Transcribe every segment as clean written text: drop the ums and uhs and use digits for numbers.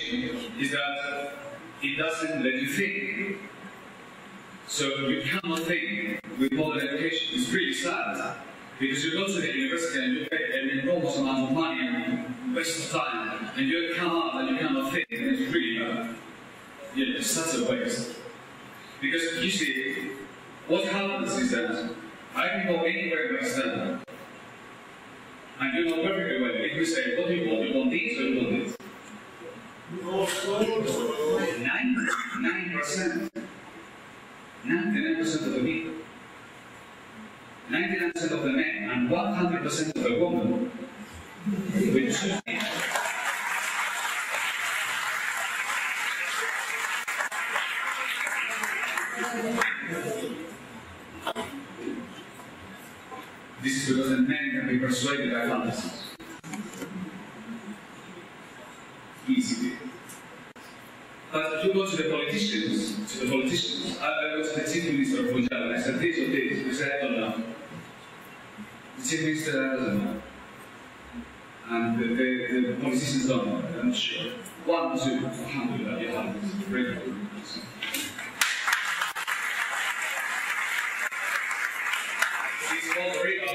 education is that it doesn't let you think. So you cannot think with modern education. It's really sad. Because you go to the university and you pay an enormous amount of money and waste of time, and you come out and you cannot think, and it's really bad. Yeah, it's such a waste. Because you see, what happens is that I can go anywhere in Pakistan, and you know perfectly well, if we say, what do you want? You want this or you want this? 99%. 99% of the people. 99% of the men and 100% of the women will choose me. This is because the men can be persuaded by fantasies. Easily. But you go to the politicians, I go to the chief minister of Punjab and I said this or this. He said, I don't know. The chief minister doesn't know. And the politicians don't know. I'm not sure. 1, 2, alhamdulillah, you have this. Very good. It's called Riba,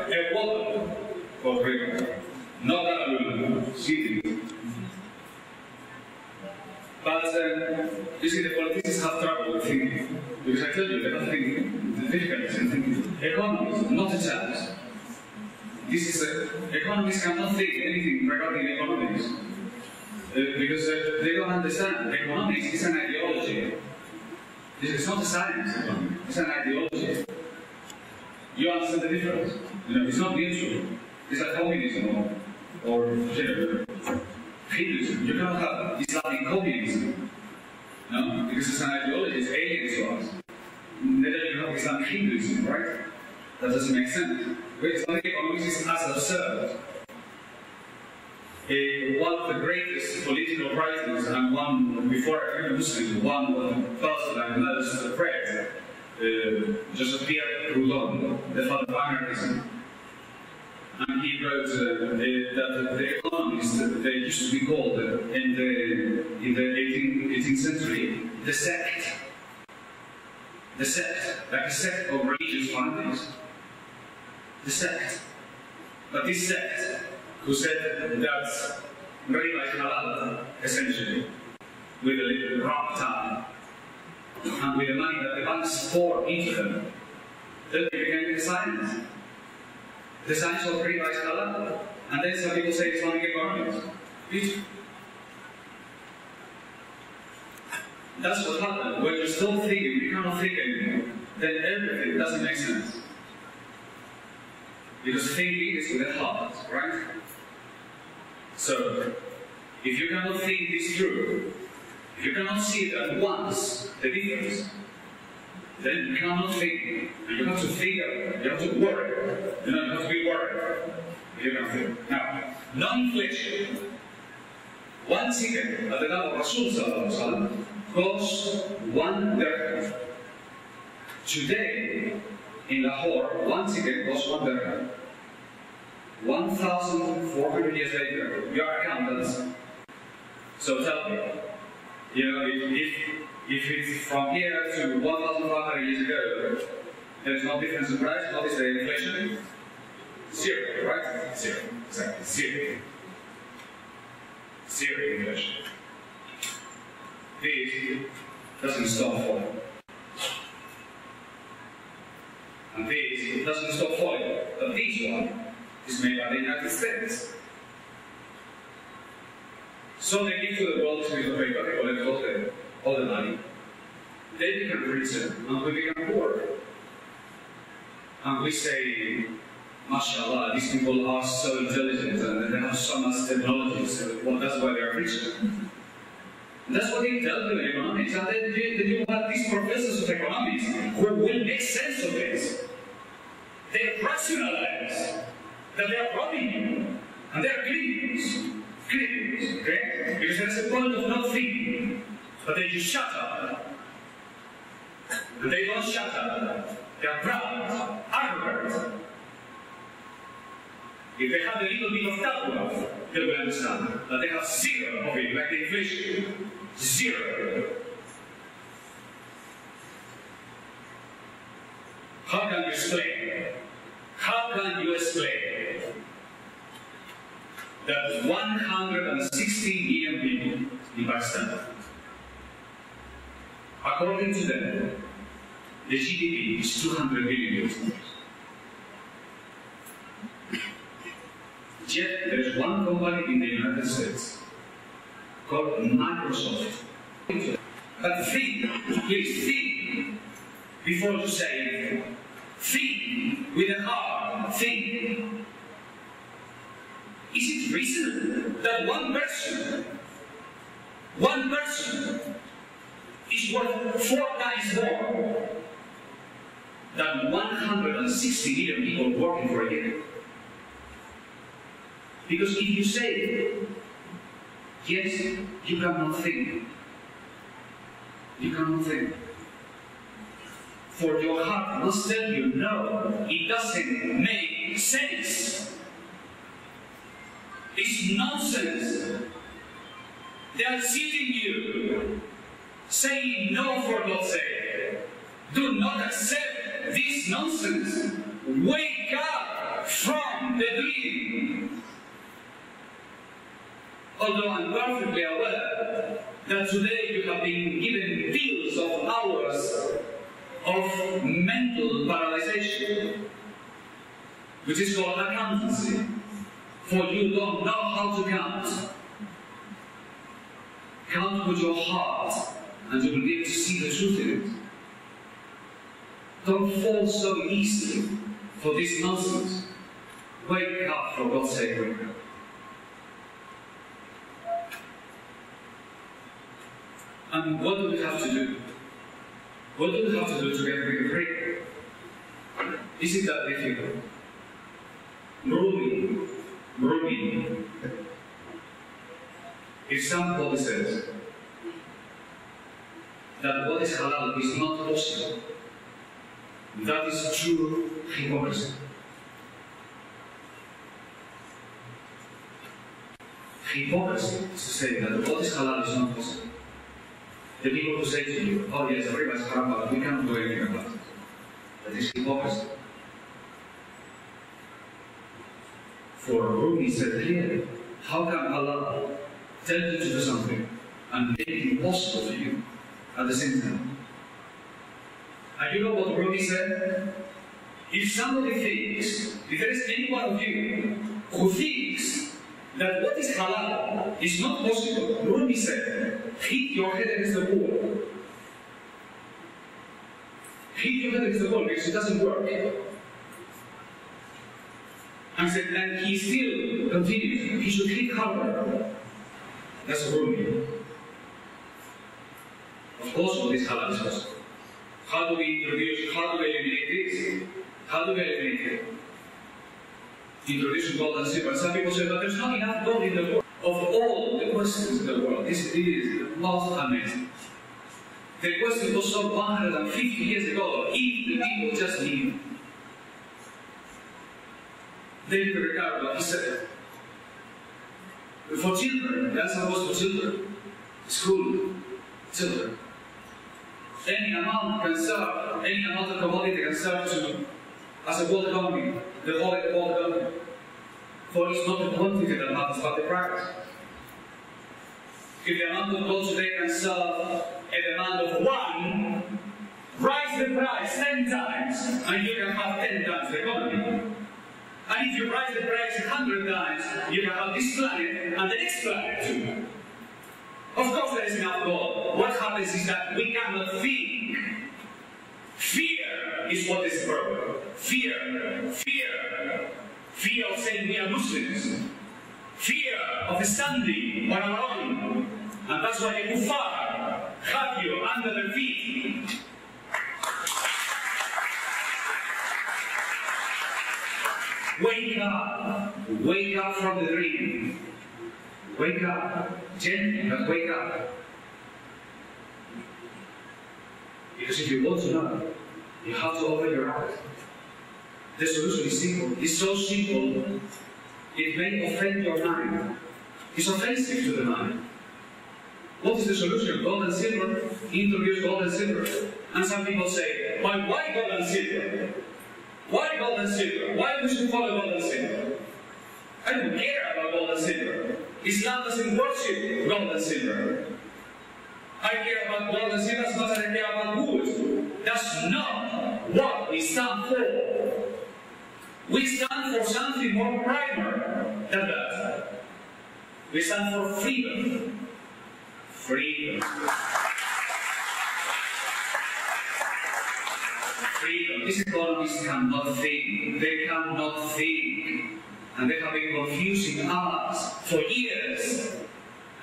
a woman called Riba. Not a woman, she is. But you see, the politicians have trouble with thinking. Because I tell you, they're not thinking. The difficulty is in thinking. Economists, not a chance. This is economists cannot think anything regarding economics. Because they don't understand. Economics is an ideology. It's not a science, it's an ideology. You understand the difference? You know, it's not neutral. It's like communism or general. Hinduism. You cannot have Islamic communism. No? Because it's an ideology, it's alien to us. Neither you have Islamic Hinduism, right? That doesn't make sense. But Islamic economics is as absurd. One of the greatest political writers, and one before I became a Muslim, one of the first I most read, Joseph Pierre Proudhon, the father of anarchism. And he wrote that the economists, they used to be called in the 18th century, the sect. The sect, like a sect of religious findings. The sect. But this sect, who said that Riba is halal, essentially, with a little rock time, and with the money that the banks pour into them, then they began the science. The science of Riba is halal, and then some people say Islamic economics. That's what happened. When you stop thinking, you cannot think anymore, then everything doesn't make sense. Because thinking is with the heart, right? So, if you cannot think this through, if you cannot see it at once, the difference, then you cannot think. You have to figure, you have to worry. You know, you have to be worried. You can think. Now, non-inflation. One chicken at the time of Rasul costs 1 dirham. Today, in Lahore, one chicken costs 1 dirham. 1,400 years later, you are accountants. So tell me, you know, if it's from here to 1,500 years ago, there is no difference in price. What is the inflation? 0, right? 0, exactly, 0. 0 inflation. This doesn't stop falling. And this doesn't stop falling. But this one is made by the United States. So they give to the world to the paper, they collect all the money. They become richer and we become poor. And we say, mashallah, these people are so intelligent and they have so much technology, so well, that's why they are richer. And that's what they tell you in economics. And then you have these professors of economics who will make sense of this. They rationalize that they are robbing you. And they are criminals. Criminals, okay? Because there's a point of not thinking. But then you shut up. And they don't shut up. They are proud, arrogant. If they have a little bit of taqwa, they will understand that they have zero of it, like the inflation. Zero. How can you explain? How can you explain that 160 million people in Pakistan, according to them, the GDP is $200 billion. Yet there is one company in the United States called Microsoft. But think, please think before you say anything. Think with a heart. Think. Is it reasonable that one person is worth 4 times more than 160 million people working for a year? Because if you say yes, you cannot think. You cannot think. For your heart must tell you, no, it doesn't make sense. It's nonsense. They are cheating you, saying no for God's sake. Do not accept this nonsense. Wake up from the dream. Although I'm perfectly aware that today you have been given bills of hours of mental paralyzation, which is called accountancy, for you don't know how to count. Count with your heart, and you will be able to see the truth in it. Don't fall so easily for this nonsense. Wake up, for God's sake, wake up. And what do we have to do? What do we have to do to get free? Is it that difficult? Rumi. If somebody says that what is halal is not possible, that is true hypocrisy. Hypocrisy is to say that what is halal is not possible. The people who say to you, oh yes, Riba is haram, but we cannot do anything about it. That is hypocrisy. For Rumi said here, how can Allah tell you to do something and make it impossible for you at the same time? And you know what Rumi said? If somebody thinks, if there is any one of you who thinks that what is halal is not possible, Rumi said, hit your head against the wall. Hit your head against the wall because it doesn't work. And said, and he still continues, he should hit harder. That's Rumi. Of course, what is halal is possible. How do we eliminate this? How do we eliminate it? Introducing gold and silver. Some people say, but there's not enough gold in the world. Of all the questions in the world, this is the most amazing. The question was solved 150 years ago, if the people just knew. David Ricardo, he said, for children, the answer was for children, school, children. Any amount can serve, any amount of commodity can serve to, as a world economy, the whole world economy. For it's not the quantity that matters, but the price. If the amount of gold today can serve a demand of 1, raise the price 10 times, and you can have 10 times the economy. And if you raise the price 100 times, you can have this planet and the next planet too. Of course there is enough gold. What happens is that we cannot think. Fear is what is the problem. Fear. Fear of saying we are Muslims. Fear of standing on our own. And that's why the kuffar have you under their feet. Wake up from the dream. Wake up, gently, but wake up. Because if you want to know, you have to open your eyes. The solution is simple. It's so simple It may offend your mind. It's offensive to the mind. What is the solution? Gold and silver? Introduce gold and silver. And some people say, but why gold and silver? Why gold and silver? Why we should follow gold and silver? I don't care about gold and silver. Islam doesn't worship gold and silver. I care about gold and silver as much as I care about wood. That's not what we stand for. We stand for something more primer than that. We stand for freedom. Freedom. Freedom. These economists cannot think. They cannot think. And they have been confusing us for years.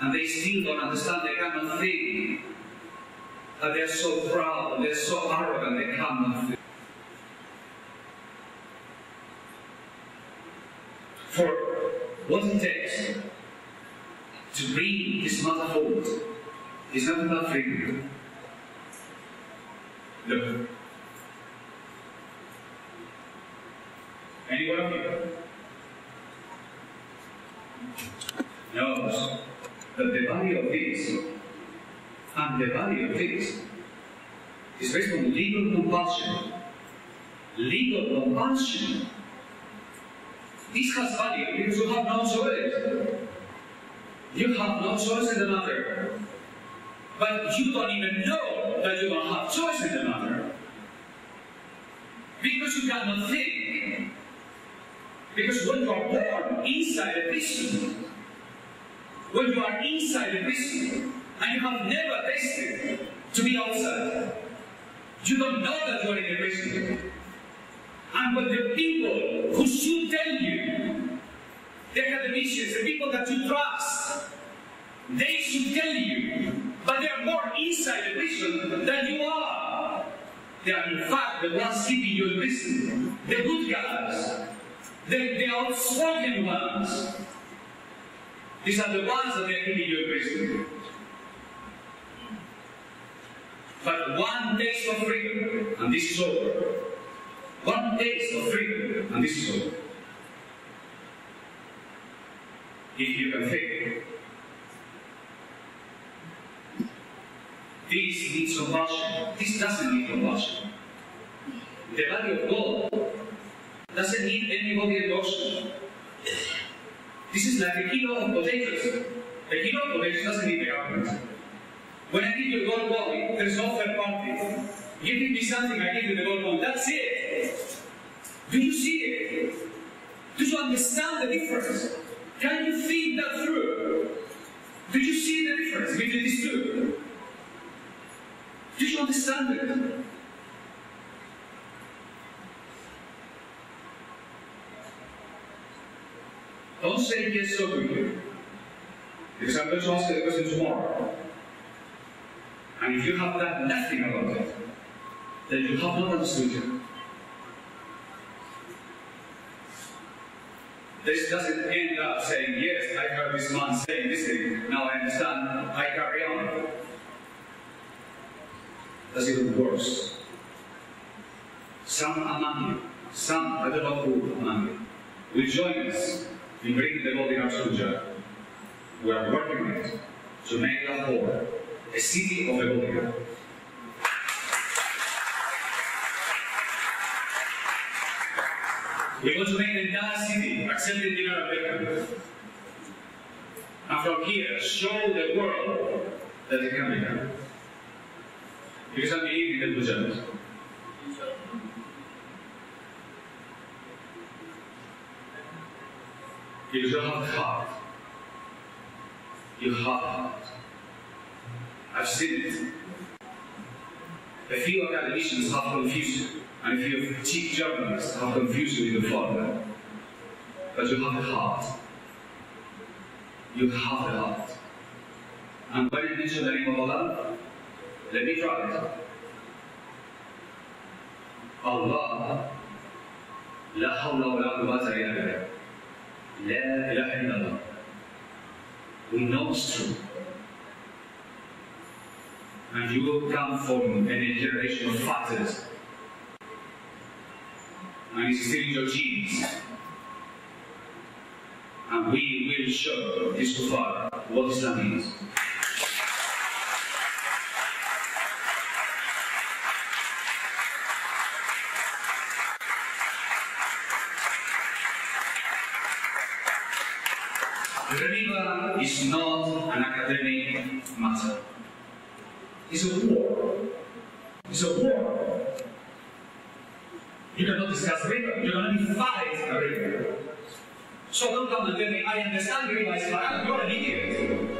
And they still don't understand. They cannot think. And they're so proud. They're so arrogant. They cannot think. For what it takes to bring this matter forward is not about freedom. Look. Anyone of you knows that the value of this and the value of this is based on legal compulsion. Legal compulsion. This has value because you have no choice. You have no choice in the matter. But you don't even know that you don't have choice in the matter. Because you cannot think. Because when you are born inside a prison, when you are inside a prison, and you have never tasted to be outside, you don't know that you are in a prison. And when the people who should tell you, the academicians, the people that you trust, they should tell you, but they are more inside the prison than you are. They are in fact the ones keeping you in prison, the good guys, the outspoken ones. These are the ones that are keeping you in prison. But one taste of freedom, and this is over. One taste of freedom, and this is over. If you can think. This needs compulsion. This doesn't need compulsion. The value of gold doesn't need anybody endorsement. This is like a kilo of potatoes. A kilo of potatoes doesn't need the government. When I give you a gold coin, there is no third party. You give me something, I give you the gold coin. That's it. Do you see it? Do you understand the difference? Can you think that through? Do you see the difference between these two? Do you understand it? Don't say yes so quickly. Because I'm going to ask you the question tomorrow. And if you have done nothing about it, then you have not understood it. This doesn't end up saying, yes, I heard this man saying this thing, now I understand, I carry on. That's even worse. Some among you, some, I don't know who among you, will join us in bringing the gold in our soldier. We are working on it to make Lahore a city of a gold. We want to make the entire city accepted in our America. And from here, show the world that it can be done. Because I believe in the Mujahid. Because you have heart. You have heart. I've seen it. A few academicians have confused you. And a few cheap journalists have confused you with the formula. But you have the heart. You have the heart. And when I mention the name of Allah, let me try it. Allah, la hawla wa la quwwata illa billah. La ilaha illallah. We know it's true. And you will come from a generation of fighters. And it's still in your genes. and we will show this kuffar what Islam is. Riba is not an academic matter. It's a war. It's a war. You cannot discuss riba. You can only fight a riba. So don't come and tell me, I understand riba is haram. You're an idiot.